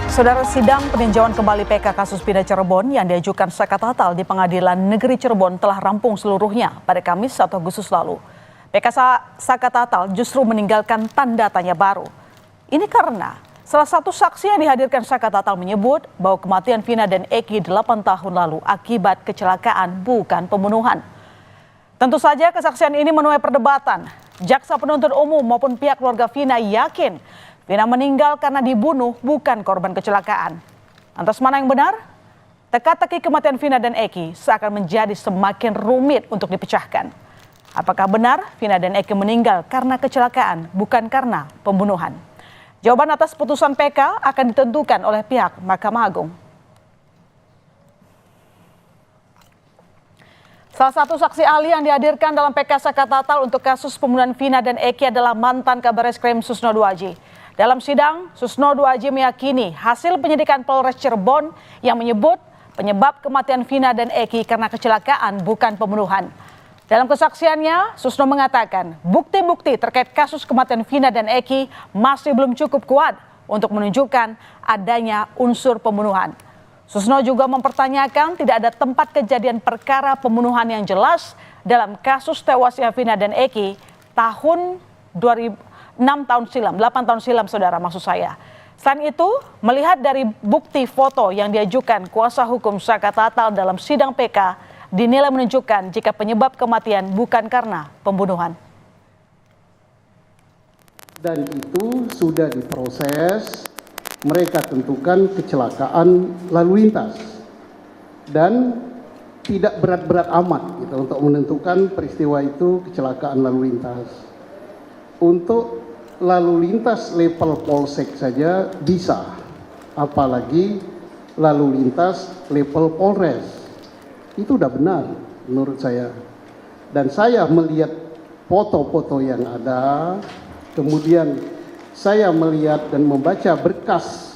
Saudara, sidang peninjauan kembali PK kasus pindah Cirebon yang diajukan Saka Tatal di Pengadilan Negeri Cirebon telah rampung seluruhnya pada Kamis 1 Agustus lalu. PK Saka Tatal justru meninggalkan tanda tanya baru. Ini karena salah satu saksi yang dihadirkan Saka Tatal menyebut bahwa kematian Vina dan Eki 8 tahun lalu akibat kecelakaan bukan pembunuhan. Tentu saja kesaksian ini menuai perdebatan. Jaksa penuntut umum maupun pihak keluarga Vina yakin Vina meninggal karena dibunuh, bukan korban kecelakaan. Lantas mana yang benar? Teka-teki kematian Vina dan Eki seakan menjadi semakin rumit untuk dipecahkan. Apakah benar Vina dan Eki meninggal karena kecelakaan, bukan karena pembunuhan? Jawaban atas putusan PK akan ditentukan oleh pihak Mahkamah Agung. Salah satu saksi ahli yang dihadirkan dalam PK Saka Tatal untuk kasus pembunuhan Vina dan Eki adalah mantan Kabareskrim Susno Duaji. Dalam sidang, Susno Duaji meyakini hasil penyidikan Polres Cirebon yang menyebut penyebab kematian Vina dan Eki karena kecelakaan bukan pembunuhan. Dalam kesaksiannya, Susno mengatakan bukti-bukti terkait kasus kematian Vina dan Eki masih belum cukup kuat untuk menunjukkan adanya unsur pembunuhan. Susno juga mempertanyakan tidak ada tempat kejadian perkara pembunuhan yang jelas dalam kasus tewasnya Vina dan Eki tahun 8 tahun silam, saudara, maksud saya. Selain itu, melihat dari bukti foto yang diajukan kuasa hukum Saka Tatal dalam sidang PK, dinilai menunjukkan jika penyebab kematian bukan karena pembunuhan. Dan itu sudah diproses, mereka tentukan kecelakaan lalu lintas. Dan tidak berat-berat amat gitu, untuk menentukan peristiwa itu kecelakaan lalu lintas. Untuk lalu lintas level polsek saja bisa, apalagi lalu lintas level polres. Itu udah benar menurut saya. Dan saya melihat foto-foto yang ada, kemudian saya melihat dan membaca berkas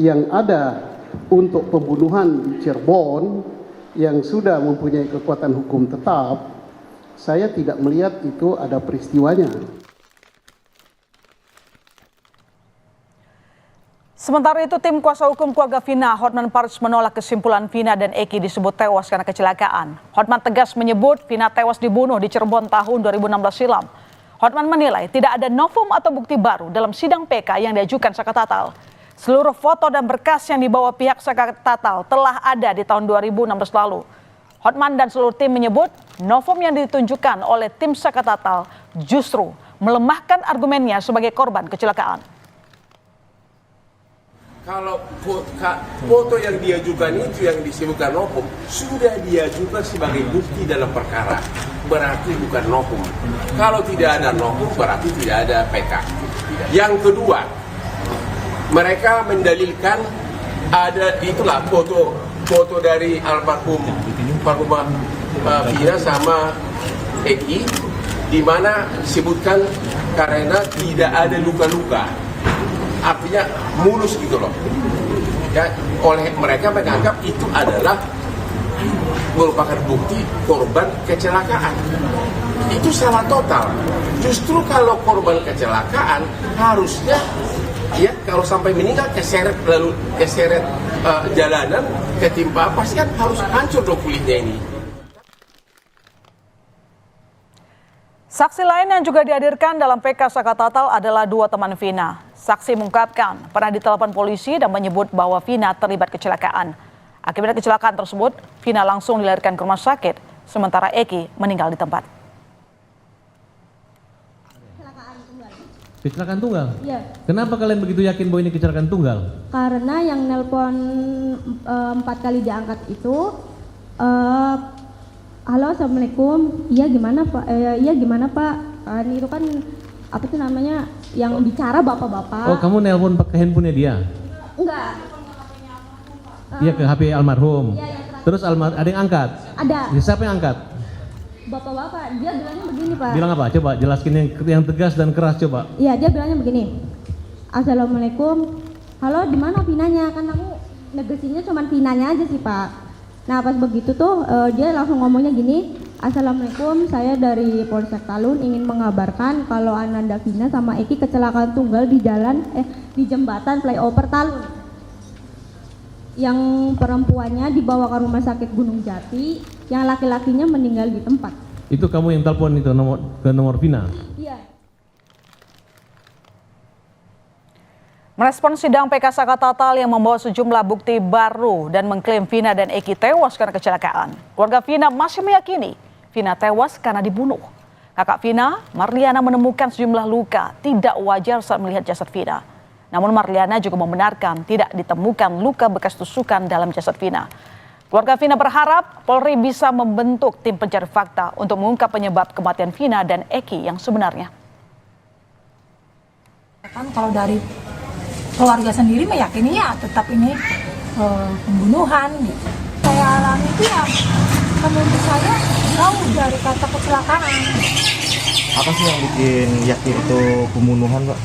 yang ada untuk pembunuhan di Cirebon yang sudah mempunyai kekuatan hukum tetap, saya tidak melihat itu ada peristiwanya. Sementara itu, tim kuasa hukum keluarga Vina, Hotman Paris, menolak kesimpulan Vina dan Eki disebut tewas karena kecelakaan. Hotman tegas menyebut Vina tewas dibunuh di Cirebon tahun 2016 silam. Hotman menilai tidak ada novum atau bukti baru dalam sidang PK yang diajukan Saka Tatal. Seluruh foto dan berkas yang dibawa pihak Saka Tatal telah ada di tahun 2016 lalu. Hotman dan seluruh tim menyebut novum yang ditunjukkan oleh tim Saka Tatal justru melemahkan argumennya sebagai korban kecelakaan. Kalau foto yang diajukan itu yang disebutkan novum sudah diajukan sebagai bukti dalam perkara, berarti bukan novum. Kalau tidak ada novum berarti tidak ada PK. Yang kedua, mereka mendalilkan ada itulah foto dari almarhum Vina sama Eki, di mana disebutkan karena tidak ada luka-luka. Artinya mulus gitu loh ya, oleh mereka menganggap itu adalah merupakan bukti korban kecelakaan. Itu salah total. Justru kalau korban kecelakaan harusnya ya, kalau sampai meninggal keseret jalanan, ketimpa pasti kan harus hancur dong kulitnya ini. Saksi lain yang juga dihadirkan dalam PK Saka Tatal adalah dua teman Vina. Saksi mengungkapkan pernah ditelepon polisi dan menyebut bahwa Vina terlibat kecelakaan. Akibat kecelakaan tersebut, Vina langsung dilarikan ke rumah sakit, sementara Eki meninggal di tempat. Kecelakaan tunggal? Iya. Kenapa kalian begitu yakin bahwa ini kecelakaan tunggal? Karena yang nelpon 4 kali diangkat itu, halo, assalamualaikum, iya gimana pak? Iya gimana pak? Itu kan apa tuh namanya yang bicara bapak-bapak. Oh, kamu nelpon pakai handphonenya dia? Enggak. Iya, ke HP almarhum. Iya, terus ada yang angkat? Ada. Ya, siapa yang angkat? Bapak-bapak, dia bilangnya begini pak. Bilang apa? Coba jelaskin yang tegas dan keras coba. Iya, dia bilangnya begini. Assalamualaikum. Halo, di mana Vinanya? Kan aku negesinya cuma Vinanya aja sih pak. Nah pas begitu tuh dia langsung ngomongnya gini. Assalamualaikum, saya dari Polsek Talun ingin mengabarkan kalau Ananda Vina sama Eki kecelakaan tunggal di jembatan flyover Talun. yang perempuannya dibawa ke rumah sakit Gunung Jati, yang laki-lakinya meninggal di tempat. Itu kamu yang telepon itu ke nomor Vina? Iya. Merespons sidang PK Saka Tatal yang membawa sejumlah bukti baru dan mengklaim Vina dan Eki tewas karena kecelakaan, keluarga Vina masih meyakini Vina tewas karena dibunuh. Kakak Vina, Marliana, menemukan sejumlah luka tidak wajar saat melihat jasad Vina. Namun Marliana juga membenarkan tidak ditemukan luka bekas tusukan dalam jasad Vina. Keluarga Vina berharap Polri bisa membentuk tim pencari fakta untuk mengungkap penyebab kematian Vina dan Eki yang sebenarnya. Kan kalau dari keluarga sendiri meyakini ya tetap ini pembunuhan gitu. Saya alami itu ya menurut saya jauh dari kata kecelakaan. Apa sih yang bikin yakin itu pembunuhan, Pak?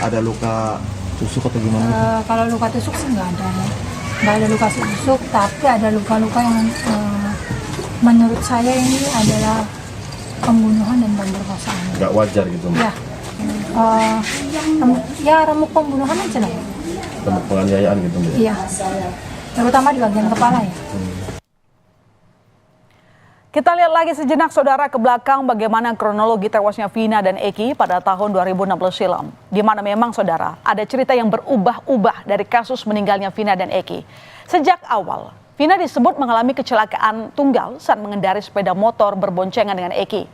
Ada luka tusuk atau gimana? Kalau luka tusuk sih nggak ada ya. Nggak ada luka tusuk, tapi ada luka-luka yang menurut saya ini adalah pembunuhan dan pemerkosaan. Nggak wajar gitu, Mbak? Ya. Ya remuk pembunuhan aja lah. Remuk penganiayaan gitu, Mbak? Iya, terutama di bagian kepala ya. Kita lihat lagi sejenak saudara ke belakang bagaimana kronologi tewasnya Vina dan Eki pada tahun 2016 silam. Di mana memang saudara ada cerita yang berubah-ubah dari kasus meninggalnya Vina dan Eki. Sejak awal, Vina disebut mengalami kecelakaan tunggal saat mengendari sepeda motor berboncengan dengan Eki.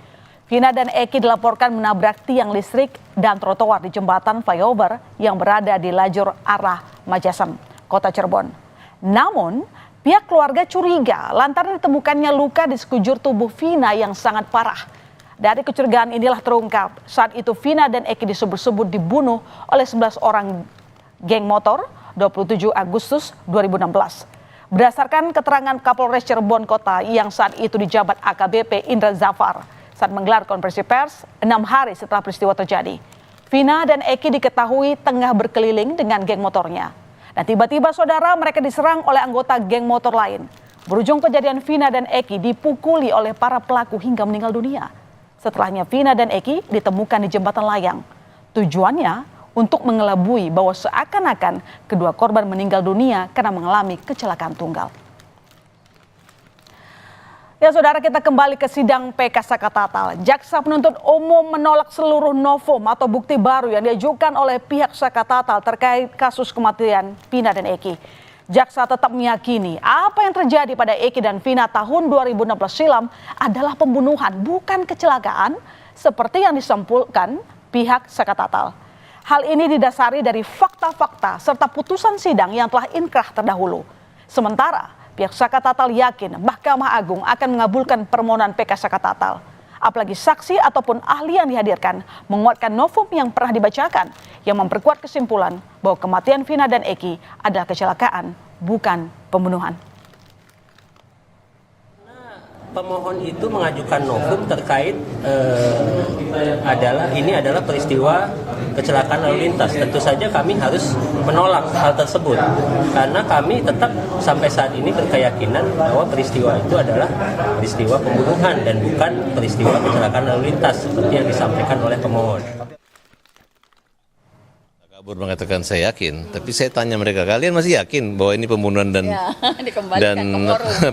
Vina dan Eki dilaporkan menabrak tiang listrik dan trotoar di jembatan flyover yang berada di lajur arah Majasan, Kota Cirebon. Namun, pihak keluarga curiga lantaran ditemukannya luka di sekujur tubuh Vina yang sangat parah. Dari kecurigaan inilah terungkap saat itu Vina dan Eki disebut-sebut dibunuh oleh 11 orang geng motor 27 Agustus 2016. Berdasarkan keterangan Kapolres Cirebon Kota yang saat itu dijabat AKBP Indra Zafar saat menggelar konferensi pers 6 hari setelah peristiwa terjadi. Vina dan Eki diketahui tengah berkeliling dengan geng motornya. Dan tiba-tiba saudara mereka diserang oleh anggota geng motor lain. Berujung kejadian Vina dan Eki dipukuli oleh para pelaku hingga meninggal dunia. Setelahnya Vina dan Eki ditemukan di jembatan layang. Tujuannya untuk mengelabui bahwa seakan-akan kedua korban meninggal dunia karena mengalami kecelakaan tunggal. Ya saudara, kita kembali ke sidang PK Saka Tatal. Jaksa penuntut umum menolak seluruh novum atau bukti baru yang diajukan oleh pihak Saka Tatal terkait kasus kematian Vina dan Eki. Jaksa tetap meyakini apa yang terjadi pada Eki dan Vina tahun 2016 silam adalah pembunuhan, bukan kecelakaan seperti yang disimpulkan pihak Saka Tatal. Hal ini didasari dari fakta-fakta serta putusan sidang yang telah inkrah terdahulu. Sementara pihak Saka Tatal yakin Mahkamah Agung akan mengabulkan permohonan PK Saka Tatal. Apalagi saksi ataupun ahli yang dihadirkan menguatkan novum yang pernah dibacakan yang memperkuat kesimpulan bahwa kematian Vina dan Eki adalah kecelakaan, bukan pembunuhan. Pemohon itu mengajukan novum terkait adalah peristiwa kecelakaan lalu lintas. Tentu saja kami harus menolak hal tersebut karena kami tetap sampai saat ini berkeyakinan bahwa peristiwa itu adalah peristiwa pembunuhan dan bukan peristiwa kecelakaan lalu lintas seperti yang disampaikan oleh pemohon. Kabur mengatakan saya yakin, tapi saya tanya mereka, kalian masih yakin bahwa ini pembunuhan dan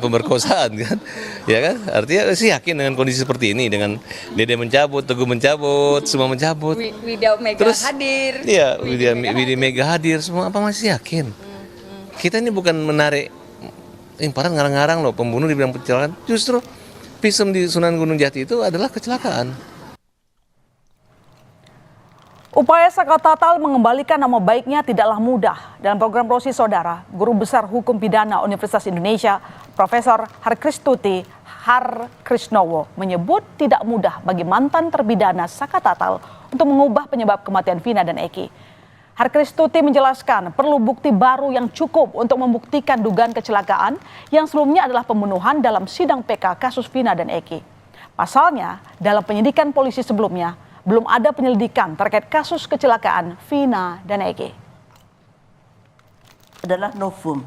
pemerkosaan kan? Ya kan? Artinya sih yakin dengan kondisi seperti ini, dengan Dede mencabut, Teguh mencabut, semua mencabut. Widya Mega terus, hadir. Iya, Widya Mega hadir, semua apa masih yakin? Kita ini bukan menarik, padahal ngarang-ngarang loh pembunuh dibilang kecelakaan. Justru visum di Sunan Gunung Jati itu adalah kecelakaan. Upaya Saka Tatal mengembalikan nama baiknya tidaklah mudah. Dalam program Rosi Saudara, Guru Besar Hukum Pidana Universitas Indonesia, Profesor Harkristuti Harkrisnowo menyebut tidak mudah bagi mantan terpidana Saka Tatal untuk mengubah penyebab kematian Vina dan Eki. Harkristuti menjelaskan perlu bukti baru yang cukup untuk membuktikan dugaan kecelakaan yang sebelumnya adalah pembunuhan dalam sidang PK kasus Vina dan Eki. Pasalnya, dalam penyidikan polisi sebelumnya, belum ada penyelidikan terkait kasus kecelakaan Vina dan Eki. Adalah novum,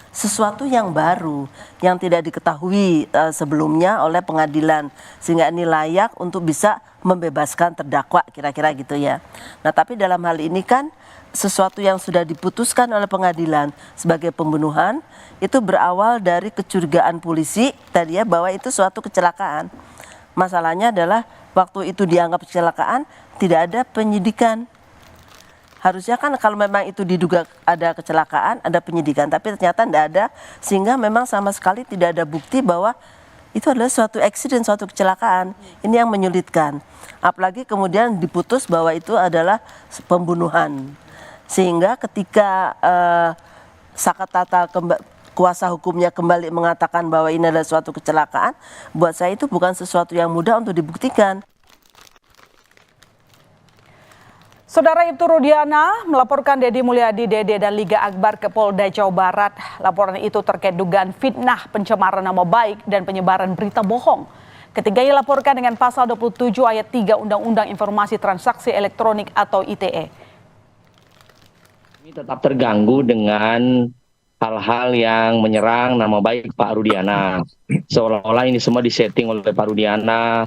sesuatu yang baru yang tidak diketahui sebelumnya oleh pengadilan sehingga ini layak untuk bisa membebaskan terdakwa kira-kira gitu ya. Nah tapi dalam hal ini kan sesuatu yang sudah diputuskan oleh pengadilan sebagai pembunuhan itu berawal dari kecurigaan polisi tadi ya bahwa itu suatu kecelakaan. Masalahnya adalah waktu itu dianggap kecelakaan tidak ada penyidikan. Harusnya kan kalau memang itu diduga ada kecelakaan, ada penyidikan, tapi ternyata tidak ada, sehingga memang sama sekali tidak ada bukti bahwa itu adalah suatu accident, suatu kecelakaan. Ini yang menyulitkan. Apalagi kemudian diputus bahwa itu adalah pembunuhan. Sehingga ketika Sakatata kuasa hukumnya kembali mengatakan bahwa ini adalah suatu kecelakaan, buat saya itu bukan sesuatu yang mudah untuk dibuktikan. Saudara Ibtu Rudiana melaporkan Deddy Mulyadi, Dede dan Liga Akbar ke Polda Jawa Barat. Laporan itu terkait dugaan fitnah, pencemaran nama baik, dan penyebaran berita bohong. Ketiganya dilaporkan dengan pasal 27 ayat 3 Undang-Undang Informasi Transaksi Elektronik atau ITE. Kami tetap terganggu dengan hal-hal yang menyerang nama baik Pak Rudiana. Seolah-olah ini semua disetting oleh Pak Rudiana,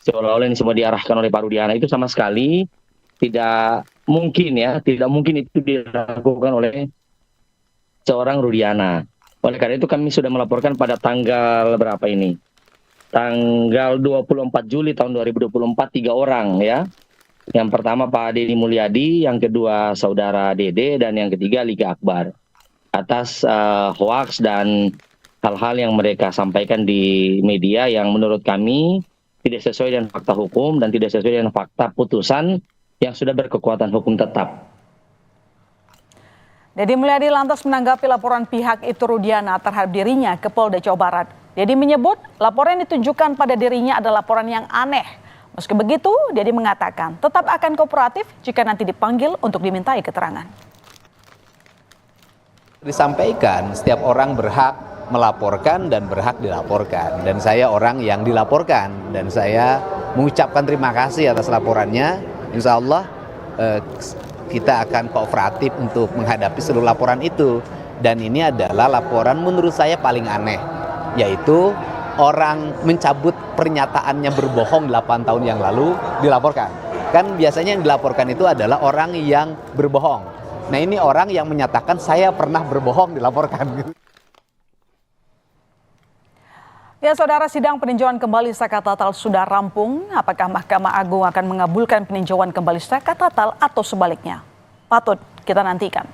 seolah-olah ini semua diarahkan oleh Pak Rudiana. Itu sama sekali tidak mungkin ya, tidak mungkin itu dilakukan oleh seorang Rudiana. Oleh karena itu kami sudah melaporkan pada tanggal berapa ini? Tanggal 24 Juli tahun 2024 3 orang ya. Yang pertama Pak Deddy Mulyadi, yang kedua Saudara Dede, dan yang ketiga Liga Akbar. Atas hoaks dan hal-hal yang mereka sampaikan di media yang menurut kami tidak sesuai dengan fakta hukum dan tidak sesuai dengan fakta putusan yang sudah berkekuatan hukum tetap. Deddy Mulyadi lantas menanggapi laporan pihak Ibtu Rudiana terhadap dirinya ke Polda Jawa Barat. Deddy menyebut laporan yang ditunjukkan pada dirinya adalah laporan yang aneh. Meski begitu, Deddy mengatakan tetap akan kooperatif jika nanti dipanggil untuk dimintai keterangan. Disampaikan setiap orang berhak melaporkan dan berhak dilaporkan. Dan saya orang yang dilaporkan. Dan saya mengucapkan terima kasih atas laporannya. Insya Allah kita akan kooperatif untuk menghadapi seluruh laporan itu. Dan ini adalah laporan menurut saya paling aneh. Yaitu orang mencabut pernyataannya berbohong 8 tahun yang lalu dilaporkan. Kan biasanya yang dilaporkan itu adalah orang yang berbohong. Nah ini orang yang menyatakan saya pernah berbohong dilaporkan. Ya saudara, sidang peninjauan kembali zakat total sudah rampung. Apakah Mahkamah Agung akan mengabulkan peninjauan kembali zakat total atau sebaliknya? Patut kita nantikan.